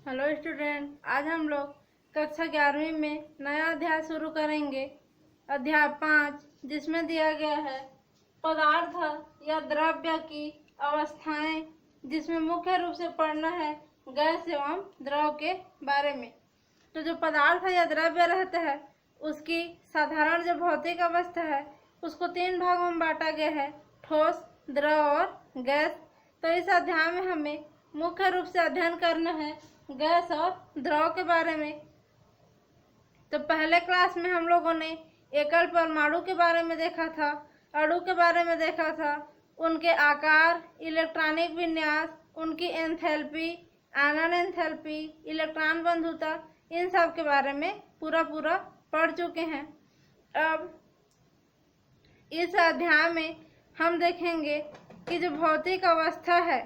Hello student, आज हम लोग कक्षा 11वीं में नया अध्याय शुरू करेंगे। अध्याय 5, जिसमें दिया गया है पदार्थ या द्रव्य की अवस्थाएं, जिसमें मुख्य रूप से पढ़ना है गैस एवं द्रव के बारे में। तो जो पदार्थ या द्रव्य रहता है उसकी साधारण जो भौतिक अवस्था है उसको 3 भागों में बांटा गया है, ठोस, द्रव और गैस। तो इस अध्याय में हमें मुख्य रूप से अध्ययन करना है गैस और द्रव के बारे में। तो पहले क्लास में हम लोगों ने एकल परमाणु के बारे में देखा था, अणु के बारे में देखा था, उनके आकार, इलेक्ट्रॉनिक विन्यास, उनकी एंथैल्पी, आयनन एंथैल्पी, इलेक्ट्रॉन बंधुता, इन सब के बारे में पूरा पढ़ चुके हैं। अब इस अध्याय में हम देखेंगे कि जो भौतिक अवस्था है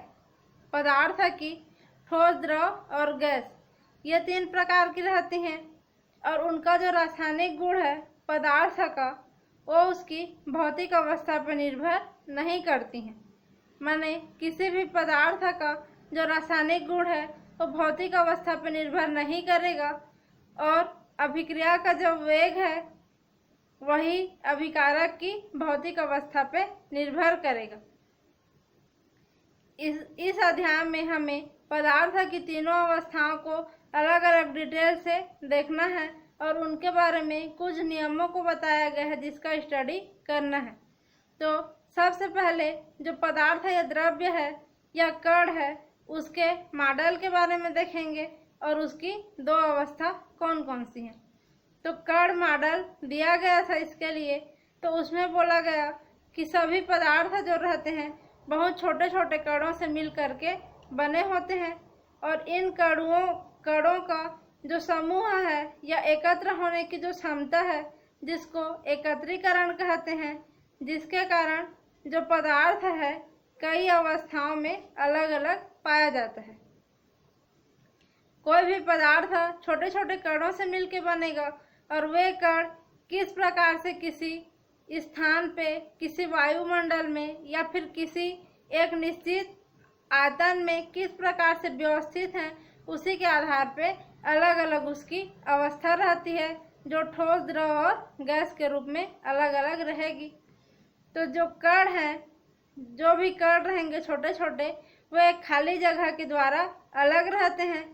पदार्थ की, ठोस, द्रव और गैस, ये 3 प्रकार की रहती हैं और उनका जो रासायनिक गुण है पदार्थ का वो उसकी भौतिक अवस्था पर निर्भर नहीं करती हैं। माने किसी भी पदार्थ का जो रासायनिक गुण है वो भौतिक अवस्था पर निर्भर नहीं करेगा और अभिक्रिया का जो वेग है वही अभिकारक की भौतिक अवस्था पर निर्भर करेगा। इस अध्याय में हमें पदार्थ की तीनों अवस्थाओं को अलग अलग डिटेल से देखना है और उनके बारे में कुछ नियमों को बताया गया है जिसका स्टडी करना है। तो सबसे पहले जो पदार्थ या द्रव्य है या कण है उसके मॉडल के बारे में देखेंगे और उसकी 2 अवस्था कौन कौन सी हैं। तो कण मॉडल दिया गया था इसके लिए, तो उसमें बोला गया कि सभी पदार्थ जो रहते हैं बहुत छोटे छोटे कणों से मिल करके बने होते हैं और इन कणों का जो समूह है या एकत्र होने की जो क्षमता है जिसको एकत्रीकरण कहते हैं, जिसके कारण जो पदार्थ है कई अवस्थाओं में अलग अलग पाया जाता है। कोई भी पदार्थ छोटे छोटे कणों से मिलकर बनेगा और वे कण किस प्रकार से किसी स्थान पे, किसी वायुमंडल में या फिर किसी एक निश्चित आयतन में किस प्रकार से व्यवस्थित हैं उसी के आधार पे अलग अलग उसकी अवस्था रहती है, जो ठोस, द्रव और गैस के रूप में अलग अलग रहेगी। तो जो कण हैं, जो भी कण रहेंगे छोटे छोटे, वो एक खाली जगह के द्वारा अलग रहते हैं।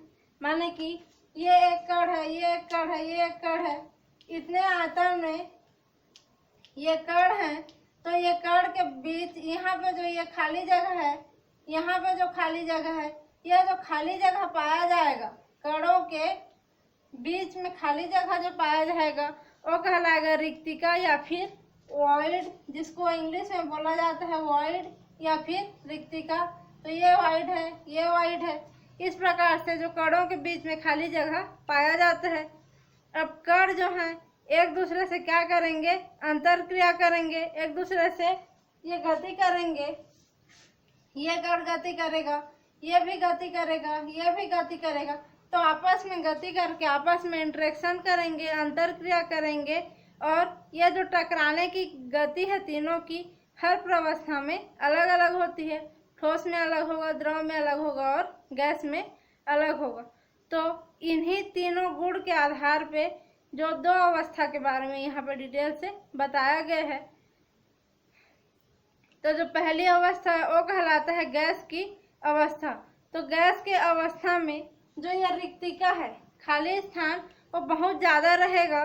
माने कि ये एक कण है, ये एक कण है, ये एक कण है, इतने आयतन में ये कण है। तो ये कण के बीच यहाँ पे जो ये खाली जगह है, यहाँ पे जो खाली जगह है, यह जो खाली जगह पाया जाएगा कणों के बीच में खाली जगह जो पाया जाएगा वो कहलाएगा रिक्तिका या फिर वॉइड, जिसको इंग्लिश में बोला जाता है वॉइड या फिर रिक्तिका। तो ये वॉइड है, ये वॉइड है। इस प्रकार से जो कणों के बीच में खाली जगह पाया जाता है। अब कण जो हैं एक दूसरे से क्या करेंगे, अंतर क्रिया करेंगे, एक दूसरे से ये गति करेंगे, ये कण गति करेगा, ये भी गति करेगा, ये भी गति करेगा। तो आपस में गति करके आपस में इंटरेक्शन करेंगे, अंतर क्रिया करेंगे और ये जो टकराने की गति है तीनों की हर प्रावस्था में अलग अलग होती है। ठोस में अलग होगा, द्रव में अलग होगा और गैस में अलग होगा। तो इन्हीं तीनों गुण के आधार पे जो 2 अवस्था के बारे में यहाँ पर डिटेल से बताया गया है। तो जो पहली अवस्था है वो कहलाता है गैस की अवस्था। तो गैस के अवस्था में जो यह रिक्तिका है, खाली स्थान, वो बहुत ज़्यादा रहेगा।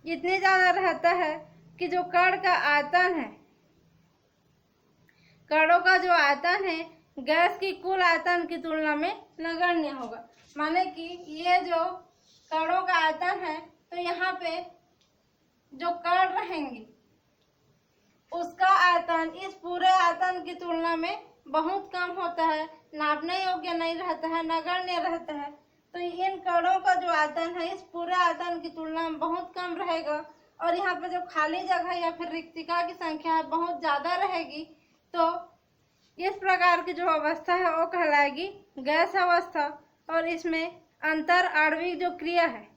इतनी ज़्यादा रहता है कि जो कण का आयतन है, कणों का जो आयतन है गैस की कुल आयतन की तुलना में नगण्य होगा। माने कि ये जो कणों का आयतन है तो यहाँ पे जो कण रहेंगे उसका आयतन इस पूरे आयतन की तुलना में बहुत कम होता है, नापने योग्य नहीं रहता है, नगण्य रहता है। तो इन कणों का जो आयतन है इस पूरे आयतन की तुलना में बहुत कम रहेगा और यहाँ पे जो खाली जगह या फिर रिक्तिका की संख्या है बहुत ज़्यादा रहेगी। तो इस प्रकार की जो अवस्था है वो कहलाएगी गैस अवस्था। और इसमें अंतर आणविक जो क्रिया है,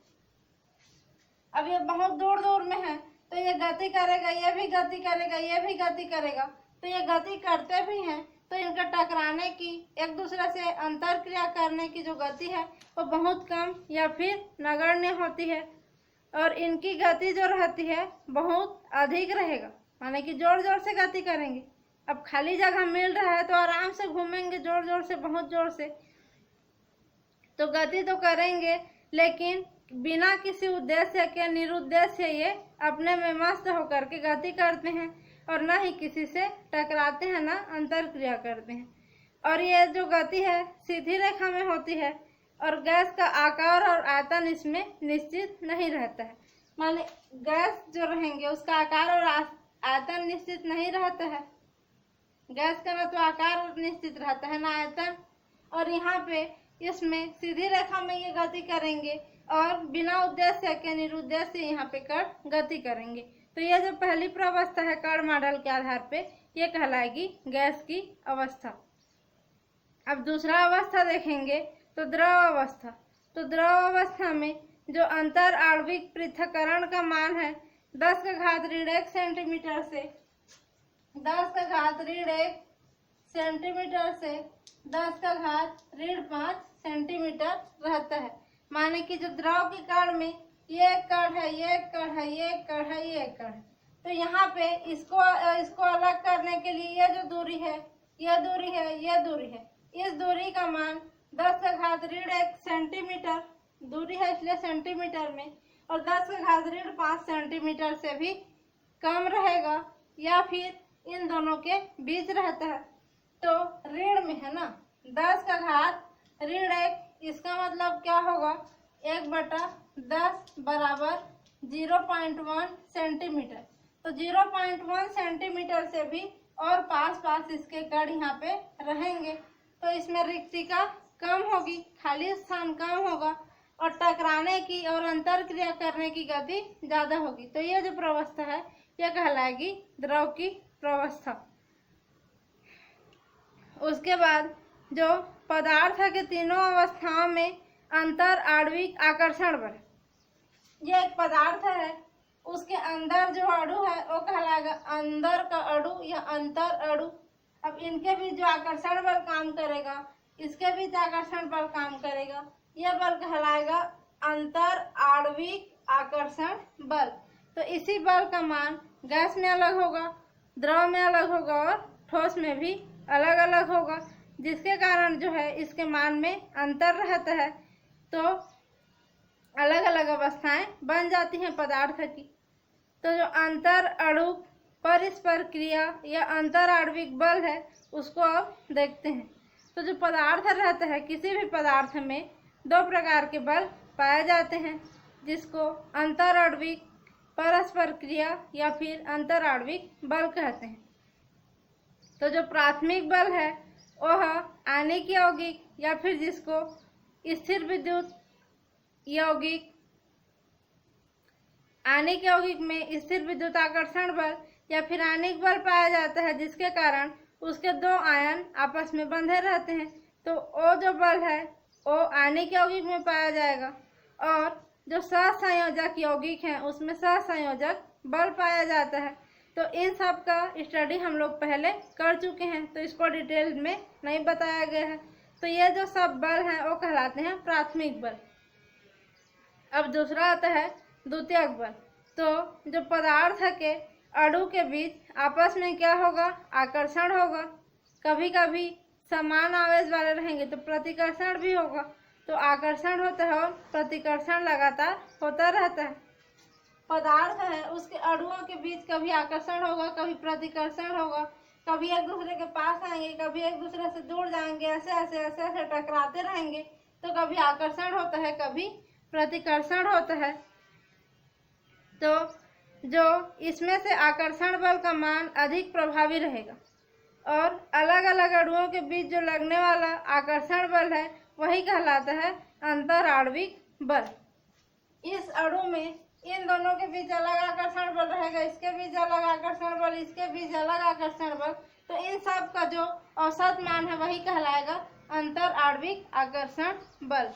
अब ये बहुत दूर दूर में है तो ये गति करेगा, ये भी गति करेगा, ये भी गति करेगा, तो ये गति करते भी हैं तो इनका टकराने की, एक दूसरे से अंतर क्रिया करने की जो गति है वो बहुत कम या फिर नगण्य होती है, और इनकी गति जो रहती है बहुत अधिक रहेगा, माने कि जोर जोर से गति करेंगे। अब खाली जगह मिल रहा है तो आराम से घूमेंगे, जोर जोर से, बहुत जोर से, तो गति तो करेंगे, लेकिन बिना किसी उद्देश्य के निरुद्देश्य ये अपने में मस्त होकर के गति करते हैं, और ना ही किसी से टकराते हैं, ना अंतर क्रिया करते हैं। और ये जो गति है सीधी रेखा में होती है, और गैस का आकार और आयतन इसमें निश्चित नहीं रहता है। मान ली गैस जो रहेंगे उसका आकार और आयतन निश्चित नहीं रहता है। गैस का ना तो आकार निश्चित रहता है, ना आयतन। और यहाँ पे इसमें सीधी रेखा में ये गति करेंगे, और बिना उद्देश्य के निरुद्देश्य यहाँ पे कण गति करेंगे। तो ये जो पहली प्रावस्था है कण मॉडल के आधार पे, ये कहलाएगी गैस की अवस्था। अब दूसरा अवस्था देखेंगे तो द्रव अवस्था। तो द्रव अवस्था में जो अंतर आणविक पृथक्करण का मान है 10⁻1 सेंटीमीटर से 10⁻1 सेंटीमीटर से 10⁻5 सेंटीमीटर रहता है। माने कि जो द्रव के कण में ये एक कण है, ये एक कण है, ये एक कण है, ये एक कण है, तो यहाँ पे इसको अलग करने के लिए ये जो दूरी है, ये दूरी है, ये दूरी है, इस दूरी का मान 10⁻1 सेंटीमीटर दूरी है, इसलिए सेंटीमीटर में, और 10⁻5 सेंटीमीटर से भी कम रहेगा, या फिर इन दोनों के बीच रहता है। तो ऋण में है ना 10⁻1, इसका मतलब क्या होगा, 1/10 बराबर 0.1 सेंटीमीटर। तो 0.1 सेंटीमीटर से भी और पास पास इसके कण यहाँ पे रहेंगे, तो इसमें रिक्तिका कम होगी, खाली स्थान कम होगा, और टकराने की और अंतर क्रिया करने की गति ज़्यादा होगी। तो ये जो प्रावस्था है यह कहलाएगी द्रव की प्रावस्था। उसके बाद जो पदार्थ के तीनों अवस्थाओं में अंतर आणविक आकर्षण बल, ये एक पदार्थ है, उसके अंदर जो अणु है वो कहलाएगा अंदर का अणु या अंतर अणु। अब इनके बीच जो आकर्षण बल काम करेगा, इसके बीच आकर्षण बल काम करेगा, यह बल कहलाएगा अंतर आणविक आकर्षण बल। तो इसी बल का मान गैस में अलग होगा, द्रव में अलग होगा, और ठोस में भी अलग अलग होगा, जिसके कारण जो है इसके मान में अंतर रहता है। तो अलग अलग अवस्थाएं बन जाती हैं पदार्थ की। तो जो अंतर अणु परस्पर क्रिया या अंतर आणविक बल है उसको अब देखते हैं। तो जो पदार्थ रहता है, किसी भी पदार्थ में 2 प्रकार के बल पाए जाते हैं, जिसको अंतर आणविक परस्पर क्रिया या फिर अंतर आणविक बल कहते हैं। तो जो प्राथमिक बल है वह आणिक यौगिक या फिर जिसको स्थिर विद्युत यौगिक, आणिक यौगिक में स्थिर विद्युत आकर्षण बल या फिर आणिक बल पाया जाता है, जिसके कारण उसके 2 आयन आपस में बंधे रहते हैं। तो वो जो बल है वो आणिक यौगिक में पाया जाएगा, और जो सहसंयोजक यौगिक हैं उसमें सहसंयोजक बल पाया जाता है। तो इन सब का स्टडी हम लोग पहले कर चुके हैं, तो इसको डिटेल में नहीं बताया गया है। तो ये जो सब बल हैं वो कहलाते हैं प्राथमिक बल। अब दूसरा आता है द्वितीयक बल। तो जो पदार्थ के अणु के बीच आपस में क्या होगा, आकर्षण होगा। कभी कभी समान आवेश वाले रहेंगे तो प्रतिकर्षण भी होगा। तो आकर्षण होता है और प्रतिकर्षण लगातार होता रहता है। पदार्थ है उसके अणुओं के बीच कभी आकर्षण होगा, कभी प्रतिकर्षण होगा, कभी एक दूसरे के पास आएंगे, कभी एक दूसरे से दूर जाएंगे, ऐसे ऐसे ऐसे ऐसे टकराते रहेंगे। तो कभी आकर्षण होता है, कभी प्रतिकर्षण होता है। तो जो इसमें से आकर्षण बल का मान अधिक प्रभावी रहेगा, और अलग अलग अणुओं के बीच जो लगने वाला आकर्षण बल है वही कहलाता है अंतर आणविक बल। इस अणु में इन दोनों के बीच अलग आकर्षण बल रहेगा, इसके बीच अलग आकर्षण बल, इसके बीच अलग आकर्षण बल। तो इन सब का जो औसत मान है वही कहलाएगा अंतर आणविक आकर्षण बल।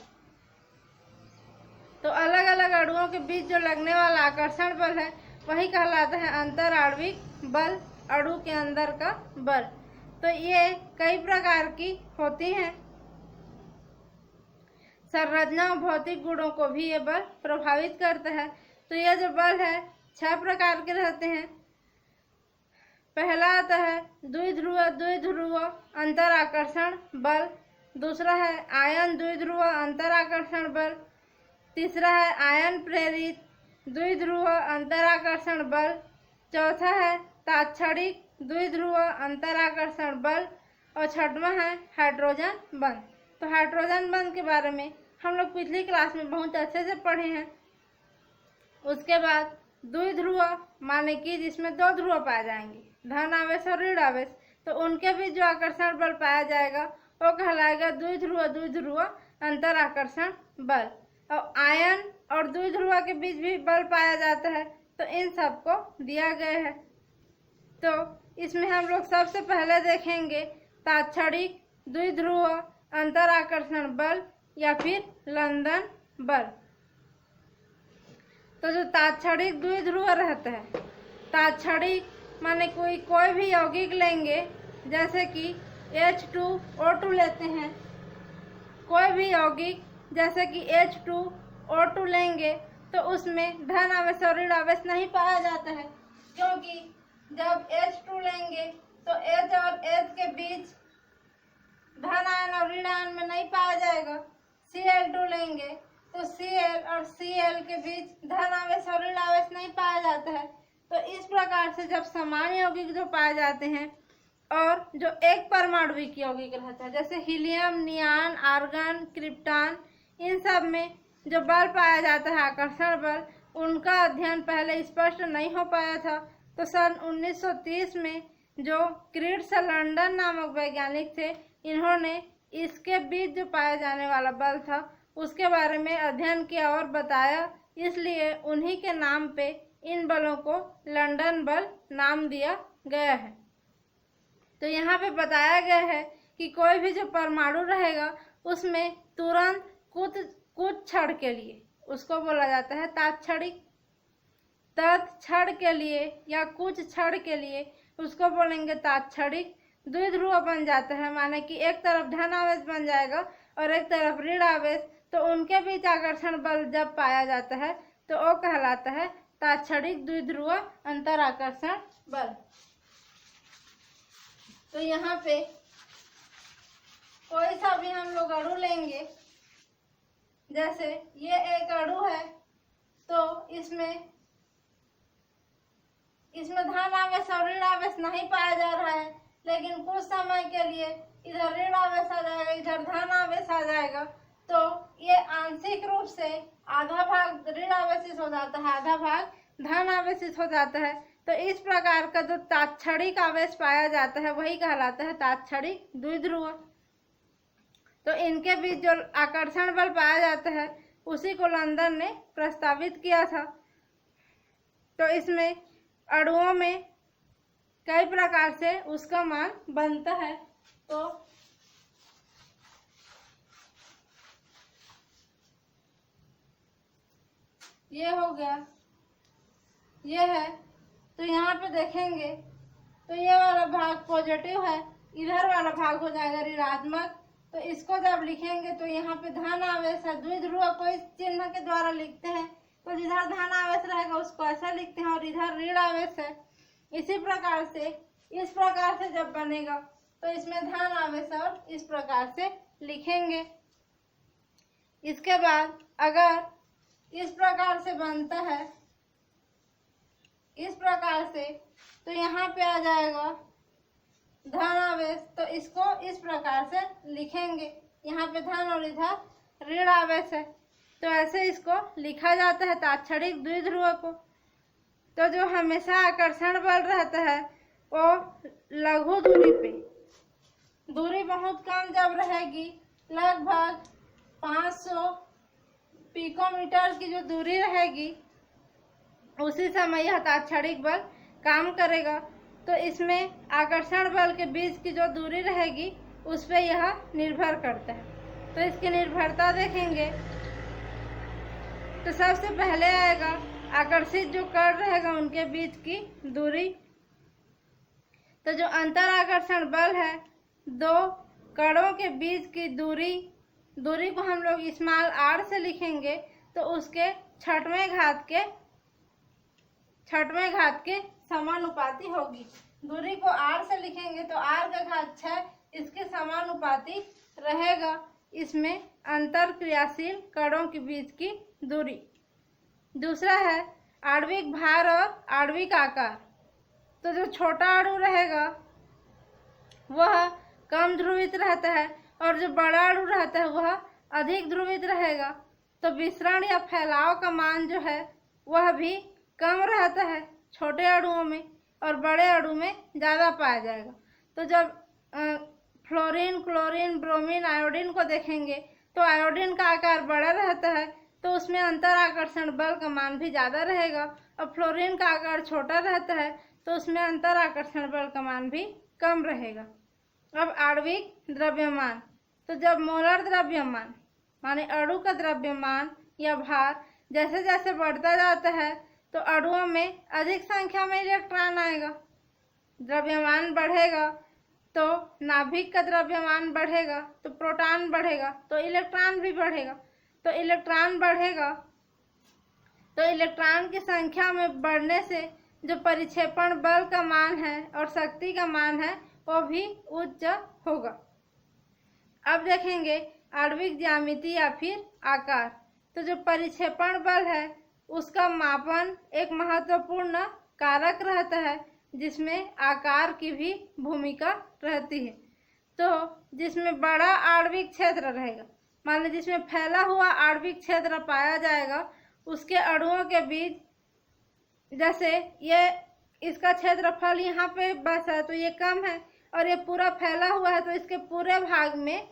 तो अलग अलग अणुओं के बीच जो लगने वाला आकर्षण बल है वही कहलाता है अंतर आणविक बल, अणु के अंदर का बल। तो ये कई प्रकार की होती हैं। संरचना और भौतिक गुणों को भी ये बल प्रभावित करता है। तो ये जो बल है 6 प्रकार के रहते हैं। पहला आता है द्विध्रुव अंतर आकर्षण बल। दूसरा है आयन द्विध्रुव अंतर आकर्षण बल। तीसरा है आयन प्रेरित द्विध्रुव अंतर आकर्षण बल। चौथा है तात्क्षणिक द्विध्रुव अंतर आकर्षण बल। और छठवां है हाइड्रोजन बंध। तो हाइड्रोजन बंध के बारे में हम लोग पिछली क्लास में बहुत अच्छे से पढ़े हैं। उसके बाद द्विध्रुव माने कि जिसमें 2 ध्रुव पाए जाएंगे, धन आवेश और ऋण आवेश, तो उनके बीच जो आकर्षण बल पाया जाएगा वो कहलाएगा द्विध्रुव अंतर आकर्षण बल। और आयन और द्विध्रुव के बीच भी बल पाया जाता है, तो इन सबको दिया गया है। तो इसमें हम लोग सबसे पहले देखेंगे तात्क्षणिक द्विध्रुव अंतर आकर्षण बल या फिर लंदन बल। तो जो तात्क्षणिक द्विध्रुव रहता है, तात्क्षणिक माने कोई भी यौगिक लेंगे, जैसे कि H2O2 लेते हैं। कोई भी यौगिक जैसे कि H2O2 लेंगे तो उसमें धन आवेश और ऋण आवेश नहीं पाया जाता है, क्योंकि जब H2 लेंगे तो H और H के बीच धन आयन और ऋण आयन में नहीं पाया जाएगा। Cl2 लेंगे तो Cl और Cl के बीच धन आवेश और ऋण आवेश नहीं पाया जाता है। तो इस प्रकार से जब समान यौगिक जो पाए जाते हैं और जो एक परमाणुविक यौगिक रहता है, जैसे हीलियम, नियान, आर्गन, क्रिप्टॉन, इन सब में जो बल पाया जाता है आकर्षण बल, उनका अध्ययन पहले स्पष्ट नहीं हो पाया था। तो सन 1930 में जो क्रिट्स लंडन नामक वैज्ञानिक थे, इन्होंने इसके बीच जो पाया जाने वाला बल था उसके बारे में अध्ययन किया और बताया, इसलिए उन्हीं के नाम पे इन बलों को लंदन बल नाम दिया गया है। तो यहाँ पे बताया गया है कि कोई भी जो परमाणु रहेगा उसमें तुरंत कुछ क्षण के लिए उसको बोला जाता है तात्क्षणिक। तत्क्षण के लिए या कुछ क्षण के लिए उसको बोलेंगे तात्क्षणिक। द्विध्रुव बन जाता है, माने कि एक तरफ धन आवेश बन जाएगा और एक तरफ ऋण आवेश, तो उनके बीच आकर्षण बल जब पाया जाता है तो वो कहलाता है तात्क्षणिक द्विध्रुव अंतर आकर्षण बल। तो यहाँ पे कोई सा भी हम लोग अणु लेंगे, जैसे ये एक अणु है, तो इसमें धन आवेश और ऋण आवेश नहीं पाया जा रहा है, लेकिन कुछ समय के लिए इधर ऋण आवेश आ जाएगा, इधर धन आवेश आ जाएगा। तो ये आंशिक रूप से आधा भाग ऋण आवेशित हो जाता है, आधा भाग धन आवेशित हो जाता है। तो इस प्रकार का जो तात्क्षणिक आवेश पाया जाता है वही कहलाता है तात्क्षणिक द्विध्रुव। तो इनके बीच जो आकर्षण बल पाया जाता है उसी को लंदन ने प्रस्तावित किया था। तो इसमें अणुओं में कई प्रकार से उसका मान बनता है। तो ये हो गया, ये है। तो यहाँ पे देखेंगे तो ये वाला भाग पॉजिटिव है, इधर वाला भाग हो जाएगा ऋणात्मक। तो इसको जब लिखेंगे तो यहाँ पे धन आवेश है, द्विध्रुव को इस चिन्ह के द्वारा लिखते हैं। तो जिधर धन आवेश रहेगा उसको ऐसा लिखते हैं और इधर ऋण आवेश है। इसी प्रकार से इस प्रकार से जब बनेगा तो इसमें धन आवेश और इस प्रकार से लिखेंगे। इसके बाद अगर इस प्रकार से बनता है, इस प्रकार से, तो यहाँ पे आ जाएगा धन आवेश। तो इसको इस प्रकार से लिखेंगे, यहाँ पे धन और इधर ऋण आवेश है। तो ऐसे इसको लिखा जाता है तात्क्षणिक द्विध्रुव को। तो जो हमेशा आकर्षण बल रहता है वो लघु दूरी पे, दूरी बहुत कम जब रहेगी, लगभग 500 पिकोमीटर की जो दूरी रहेगी, उसी समय यह तात्क्षणिक बल काम करेगा। तो इसमें आकर्षण बल के बीच की जो दूरी रहेगी उस पर यह निर्भर करता है। तो इसकी निर्भरता देखेंगे तो सबसे पहले आएगा आकर्षित जो कण रहेगा उनके बीच की दूरी। तो जो अंतर आकर्षण बल है, दो कणों के बीच की दूरी को हम लोग स्मॉल r से लिखेंगे, तो उसके छठवें घात के समानुपाती होगी। दूरी को r से लिखेंगे तो r का घात 6 इसके समानुपाती रहेगा। इसमें अंतर क्रियाशील कणों के बीच की दूरी। दूसरा है आणविक भार और आणविक आकार। तो जो छोटा अणु रहेगा वह कम ध्रुवित रहता है और जो बड़ा अणु रहता है वह अधिक ध्रुवित रहेगा। तो विसरण या फैलाव का मान जो है वह भी कम रहता है छोटे अणुओं में और बड़े अणु में ज़्यादा पाया जाएगा। तो जब फ्लोरीन, क्लोरीन, ब्रोमीन, आयोडीन को देखेंगे तो आयोडीन का आकार बड़ा रहता है, तो उसमें अंतर आकर्षण बल का मान भी ज़्यादा रहेगा। और फ्लोरीन का आकार छोटा रहता है तो उसमें अंतर आकर्षण बल का मान भी कम रहेगा। अब आणविक द्रव्यमान। तो जब मोलर द्रव्यमान माने अणु का द्रव्यमान या भार जैसे जैसे बढ़ता जाता है तो अणुओं में अधिक संख्या में इलेक्ट्रॉन आएगा। द्रव्यमान बढ़ेगा तो नाभिक का द्रव्यमान बढ़ेगा, तो प्रोटॉन बढ़ेगा तो इलेक्ट्रॉन भी बढ़ेगा। तो इलेक्ट्रॉन बढ़ेगा तो इलेक्ट्रॉन की संख्या में बढ़ने से जो परिक्षेपण बल का मान है और शक्ति का मान है वो भी उच्च होगा। अब देखेंगे आणविक ज्यामिति या फिर आकार। तो जो परिक्षेपण बल है उसका मापन एक महत्वपूर्ण कारक रहता है जिसमें आकार की भी भूमिका रहती है। तो जिसमें बड़ा आणविक क्षेत्र रहेगा, मान लीजिए जिसमें फैला हुआ आणविक क्षेत्र पाया जाएगा, उसके अणुओं के बीच जैसे ये इसका क्षेत्रफल यहाँ पे बस है तो ये कम है और ये पूरा फैला हुआ है, तो इसके पूरे भाग में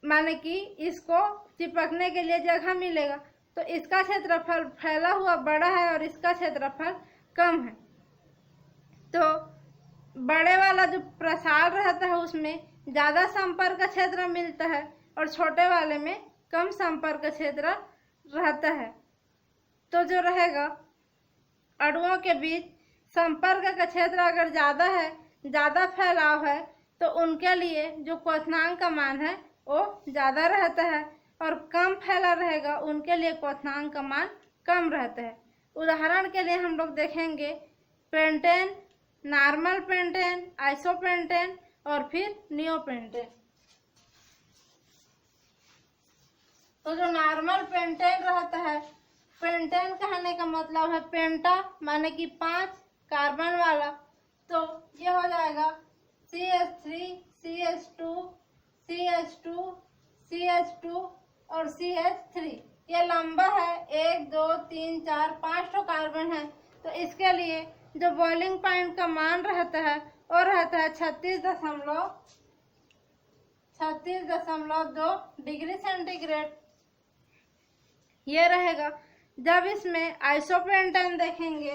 माने कि इसको चिपकने के लिए जगह मिलेगा। तो इसका क्षेत्रफल फैला हुआ बड़ा है और इसका क्षेत्रफल कम है। तो बड़े वाला जो प्रसार रहता है उसमें ज़्यादा संपर्क क्षेत्र मिलता है और छोटे वाले में कम संपर्क क्षेत्र रहता है। तो जो रहेगा अणुओं के बीच संपर्क का क्षेत्र अगर ज़्यादा है, ज़्यादा फैलाव है, तो उनके लिए जो क्वथनांक का मान है वो ज़्यादा रहता है और कम फैला रहेगा उनके लिए क्वथनांक का मान कम रहता है। उदाहरण के लिए हम लोग देखेंगे पेंटेन, नॉर्मल पेंटेन, आइसोपेंटेन और फिर नियोपेंटेन। तो जो नॉर्मल पेंटेन रहता है, पेंटेन कहने का मतलब है पेंटा माने कि 5 कार्बन वाला। तो ये हो जाएगा CH3, CH2, CH2, CH2 और CH3। ये लंबा है, 1 2 3 4 5 तो कार्बन है। तो इसके लिए जो बॉइलिंग पॉइंट का मान रहता है वो रहता है 36.2 डिग्री सेंटीग्रेड। ये रहेगा। जब इसमें आइसोपेंटेन देखेंगे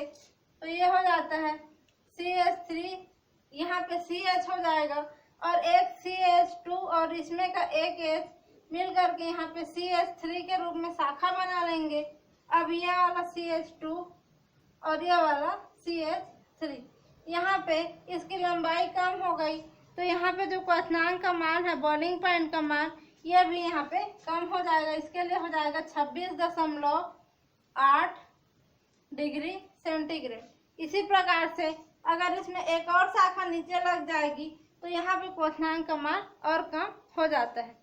तो ये हो जाता है CH3, यहाँ पे CH हो जाएगा और एक CH2 और इसमें का एक H मिल करके यहाँ पे CH3 के रूप में शाखा बना लेंगे। अब ये वाला CH2 और ये वाला CH3, यहाँ पे इसकी लंबाई कम हो गई तो यहाँ पे जो क्वथनांक का मान है, बॉइलिंग पॉइंट का मान, ये भी यहाँ पे कम हो जाएगा। इसके लिए हो जाएगा 26.8 डिग्री सेंटीग्रेड। इसी प्रकार से अगर इसमें एक और शाखा नीचे लग जाएगी तो यहाँ पे क्वथनांक का मान और कम हो जाता है।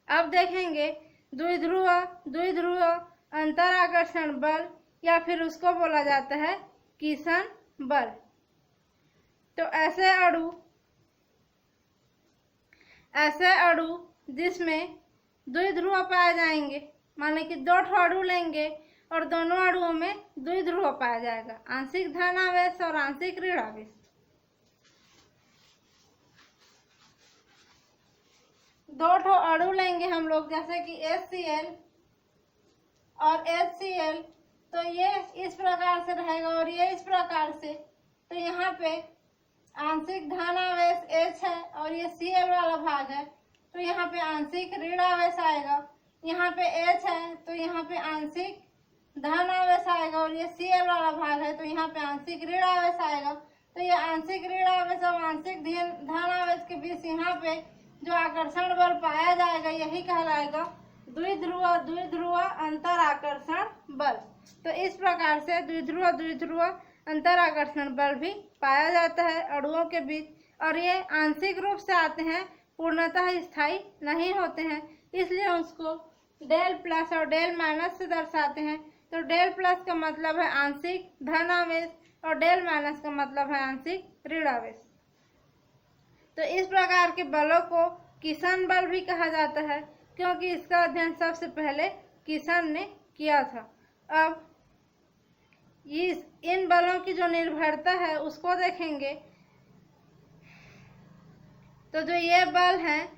अब देखेंगे द्विध्रुव अंतर आकर्षण बल या फिर उसको बोला जाता है किसन बल। तो ऐसे अणु जिसमें द्विध्रुव पाए जाएंगे, माने कि 2 अणु लेंगे और दोनों अणुओं में द्विध्रुव पाया जाएगा, आंशिक धन आवेश और आंशिक ऋण आवेश। 2 अणु लेंगे हम लोग जैसे कि HCl और HCl, तो ये इस प्रकार से रहेगा और ये इस प्रकार से। तो यहाँ पे आंशिक धन आवेश H है और ये Cl वाला भाग है, तो यहाँ पे आंशिक ऋण आवेश आएगा। यहाँ पे H है तो यहाँ पे आंशिक धन आवेश आएगा और ये Cl वाला भाग है तो यहाँ पे आंशिक ऋण आवेश आएगा। तो ये आंशिक ऋण आवेश और आंशिक धन आवेश के बीच यहाँ पे जो आकर्षण बल पाया जाएगा यही कहलाएगा द्विध्रुव अंतर आकर्षण बल। तो इस प्रकार से द्विध्रुव अंतर आकर्षण बल भी पाया जाता है अणुओं के बीच, और ये आंशिक रूप से आते हैं, पूर्णतः स्थायी नहीं होते हैं, इसलिए उसको डेल प्लस और डेल माइनस से दर्शाते हैं। तो डेल प्लस का मतलब है आंशिक धन आवेश और डेल माइनस का मतलब है आंशिक ऋण आवेश। तो इस प्रकार के बलों को किसन बल भी कहा जाता है, क्योंकि इसका अध्ययन सबसे पहले किसन ने किया था। अब इन बलों की जो निर्भरता है उसको देखेंगे। तो जो ये बल है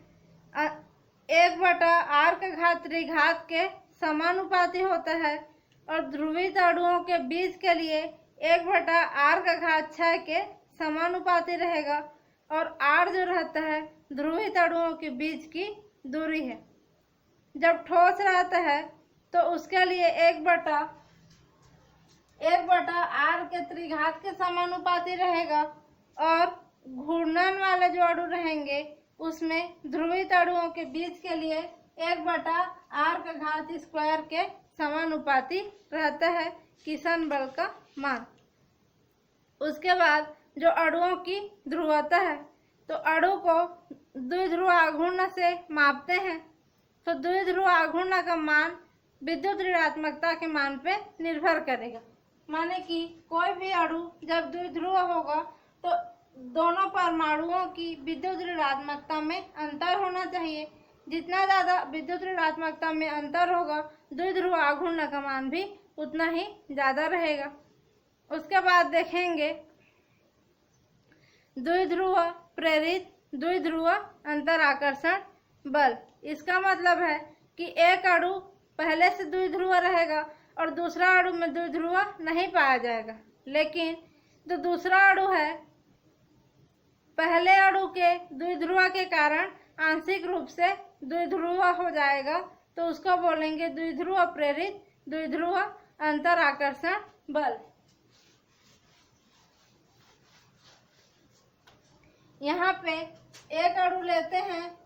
1/r का घात त्रिघात के समानुपाती होता है, और ध्रुवित अणुओं के बीच के लिए 1/r का घात 6 के समानुपाती रहेगा, और r जो रहता है ध्रुवित अणुओं के बीच की दूरी है। जब ठोस रहता है तो उसके लिए 1/r के त्रिघात के समानुपाती रहेगा, और घूर्णन वाले जो अणु रहेंगे उसमें ध्रुवित अणुओं के बीच के लिए 1/r का घात स्क्वायर के समानुपाती रहता है किसन बल का मान। उसके बाद जो अणुओं की ध्रुवता है, तो अणु को द्विध्रुव आघूर्ण से मापते हैं। तो द्विध्रुव आघूर्ण का मान विद्युत ऋणात्मकता के मान पे निर्भर करेगा। माने कि कोई भी अणु जब द्विध्रुव होगा तो दोनों परमाणुओं की विद्युत ऋणात्मकता में अंतर होना चाहिए। जितना ज़्यादा विद्युत ऋणात्मकता में अंतर होगा द्विध्रुव आघूर्ण का मान भी उतना ही ज़्यादा रहेगा। उसके बाद देखेंगे द्विध्रुव प्रेरित द्विध्रुव अंतर आकर्षण बल। इसका मतलब है कि एक अणु पहले से द्विध्रुव रहेगा और दूसरा अणु में द्विध्रुव नहीं पाया जाएगा, लेकिन जो दूसरा अणु है पहले अणु के द्विध्रुव के कारण आंशिक रूप से द्विध्रुव हो जाएगा, तो उसको बोलेंगे द्विध्रुव प्रेरित द्विध्रुव अंतर आकर्षण बल। यहाँ पे एक अणु लेते हैं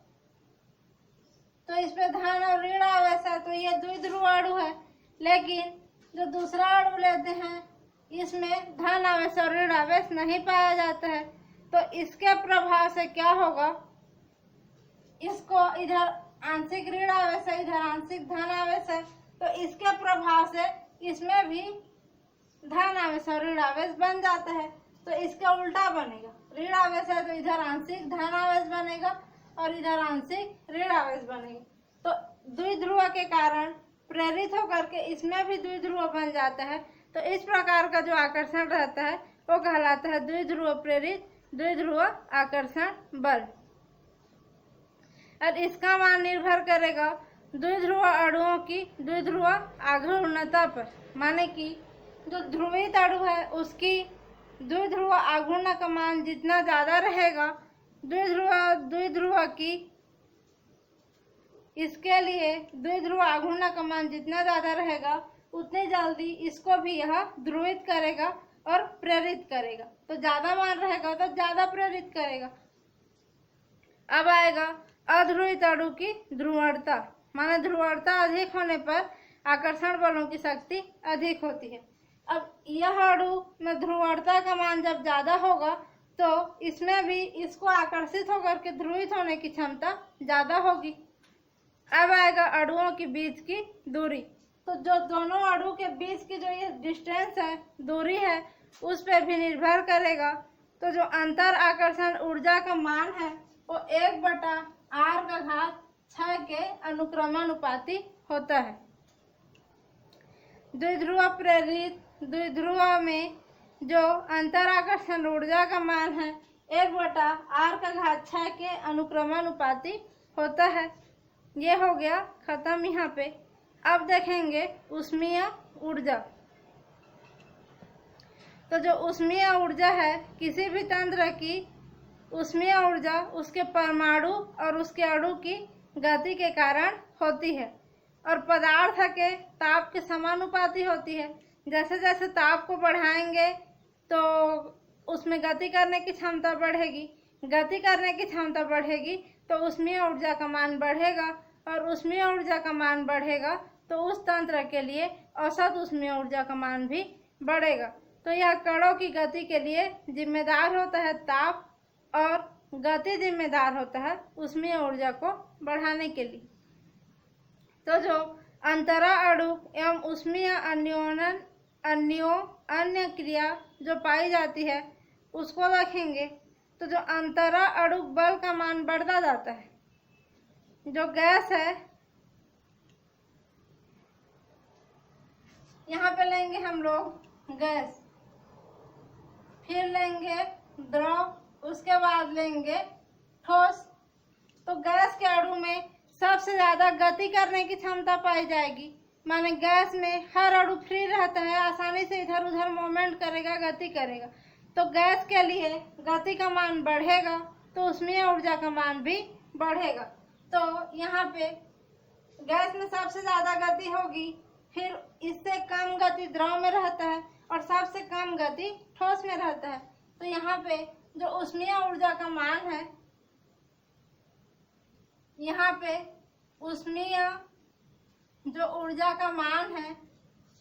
तो इस पे धन और ऋण आवेश है, तो ये द्विध्रुव अणु है। लेकिन जो दूसरा अणु लेते हैं इसमें धन आवेश और ऋण आवेश नहीं पाया जाता है, तो इसके प्रभाव से क्या होगा, इसको इधर आंशिक ऋण आवेश है, इधर आंशिक धन आवेश है, तो इसके प्रभाव से इसमें भी धन आवेश और ऋण आवेश बन जाता है। तो इसका उल्टा बनेगा, ऋण आवेश है तो इधर आंशिक धन आवेश बनेगा और इधर आंशिक ऋण आवेश बनेगा। तो द्विध्रुव के कारण प्रेरित होकर के इसमें भी द्विध्रुव बन जाता है। तो इस प्रकार का जो आकर्षण रहता है वो कहलाता है द्विध्रुव प्रेरित द्विध्रुव आकर्षण बल। और इसका मान निर्भर करेगा द्विध्रुव अणुओं की द्विध्रुव आघूर्णता पर। माने कि जो ध्रुवित अणु है उसकी द्विध्रुव आघूर्ण का मान जितना ज़्यादा रहेगा, द्विध्रुव की इसके लिए द्विध्रुव आघूर्ण का मान जितना ज़्यादा रहेगा उतनी जल्दी इसको भी यह ध्रुवित करेगा और प्रेरित करेगा। तो ज़्यादा मान रहेगा तो ज़्यादा प्रेरित करेगा। अब आएगा अध्रुवित अणु की ध्रुवणता। माने ध्रुवणता अधिक होने पर आकर्षण बलों की शक्ति अधिक होती है। अब यह अणु में ध्रुवणता का मान जब ज़्यादा होगा तो इसमें भी इसको आकर्षित होकर के ध्रुवित होने की क्षमता ज़्यादा होगी। अब आएगा अणुओं के बीच की दूरी। तो जो दोनों अणु के बीच की जो ये डिस्टेंस है, दूरी है, उस पर भी निर्भर करेगा। तो जो अंतर आकर्षण ऊर्जा का मान है वो 1/r का घात 6 के अनुक्रमानुपाती होता है। द्विध्रुव प्रेरित द्विध्रुव में जो अंतर आकर्षण ऊर्जा का मान है 1/r का घात 6 के अनुक्रमानुपाती होता है। ये हो गया खत्म यहाँ पे। अब देखेंगे ऊष्मीय ऊर्जा। तो जो ऊष्मीय ऊर्जा है, किसी भी तंत्र की ऊष्मीय ऊर्जा उसके परमाणु और उसके अणु की गति के कारण होती है और पदार्थ के ताप के समानुपाती होती है। जैसे जैसे ताप को बढ़ाएंगे तो उसमें गति करने की क्षमता बढ़ेगी। गति करने की क्षमता बढ़ेगी तो ऊष्मीय ऊर्जा का मान बढ़ेगा, और ऊष्मीय ऊर्जा का मान बढ़ेगा तो उस तंत्र के लिए औसत ऊष्मीय ऊर्जा का मान भी बढ़ेगा। तो यह कणों की गति के लिए जिम्मेदार होता है ताप, और गति जिम्मेदार होता है ऊष्मीय ऊर्जा को बढ़ाने के लिए। तो जो अंतरा अणुक एवं ऊष्मीय अन्य क्रिया जो पाई जाती है उसको देखेंगे। तो जो अंतरा अणुक बल का मान बढ़ता जाता है। जो गैस है, यहाँ पे लेंगे हम लोग गैस, फिर लेंगे द्रव, उसके बाद लेंगे ठोस। तो गैस के अणु में सबसे ज्यादा गति करने की क्षमता पाई जाएगी। माने गैस में हर अणु फ्री रहता है, आसानी से इधर उधर मूवमेंट करेगा, गति करेगा। तो गैस के लिए गति का मान बढ़ेगा तो ऊष्मीय ऊर्जा का मान भी बढ़ेगा। तो यहाँ पे गैस में सबसे ज्यादा गति होगी, फिर इससे कम गति द्रव में रहता है, और सबसे कम गति ठोस में रहता है। तो यहाँ पे जो ऊष्मीय ऊर्जा का मान है, यहाँ पे ऊष्मीय जो ऊर्जा का मान है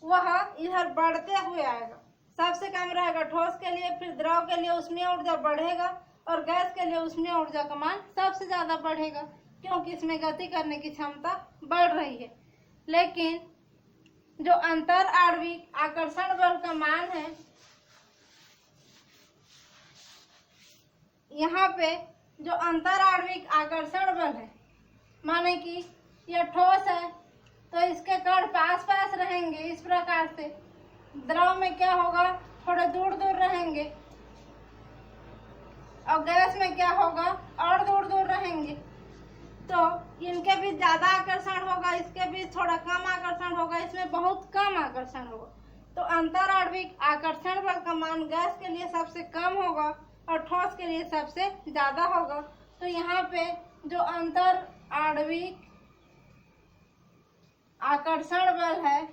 वह इधर बढ़ते हुए आएगा। सबसे कम रहेगा ठोस के लिए, फिर द्रव के लिए ऊष्मीय ऊर्जा बढ़ेगा, और गैस के लिए ऊष्मीय ऊर्जा का मान सबसे ज्यादा बढ़ेगा, क्योंकि इसमें गति करने की क्षमता बढ़ रही है। लेकिन जो अंतर आणविक आकर्षण बल का मान है, यहाँ पे जो अंतर आणविक आकर्षण बल है, माने कि यह ठोस है तो इसके कण पास पास रहेंगे इस प्रकार से। द्रव में क्या होगा, थोड़े दूर दूर रहेंगे, और गैस में क्या होगा, और दूर दूर रहेंगे। तो इनके बीच ज्यादा आकर्षण होगा, इसके बीच थोड़ा कम आकर्षण होगा, इसमें बहुत कम आकर्षण होगा। तो अंतर आणविक आकर्षण बल का मान गैस के लिए सबसे कम होगा और ठोस के लिए सबसे ज्यादा होगा। तो यहाँ पे जो अंतर आणविक आकर्षण बल है,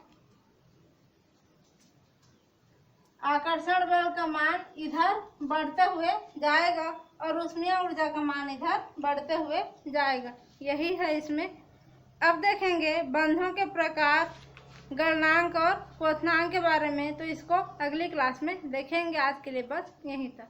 आकर्षण बल का मान इधर बढ़ते हुए जाएगा, और ऊष्मीय ऊर्जा का मान इधर बढ़ते हुए जाएगा। यही है इसमें। अब देखेंगे बंधों के प्रकार, गलनांक और क्वथनांक के बारे में। तो इसको अगली क्लास में देखेंगे। आज के लिए बस यहीं तक।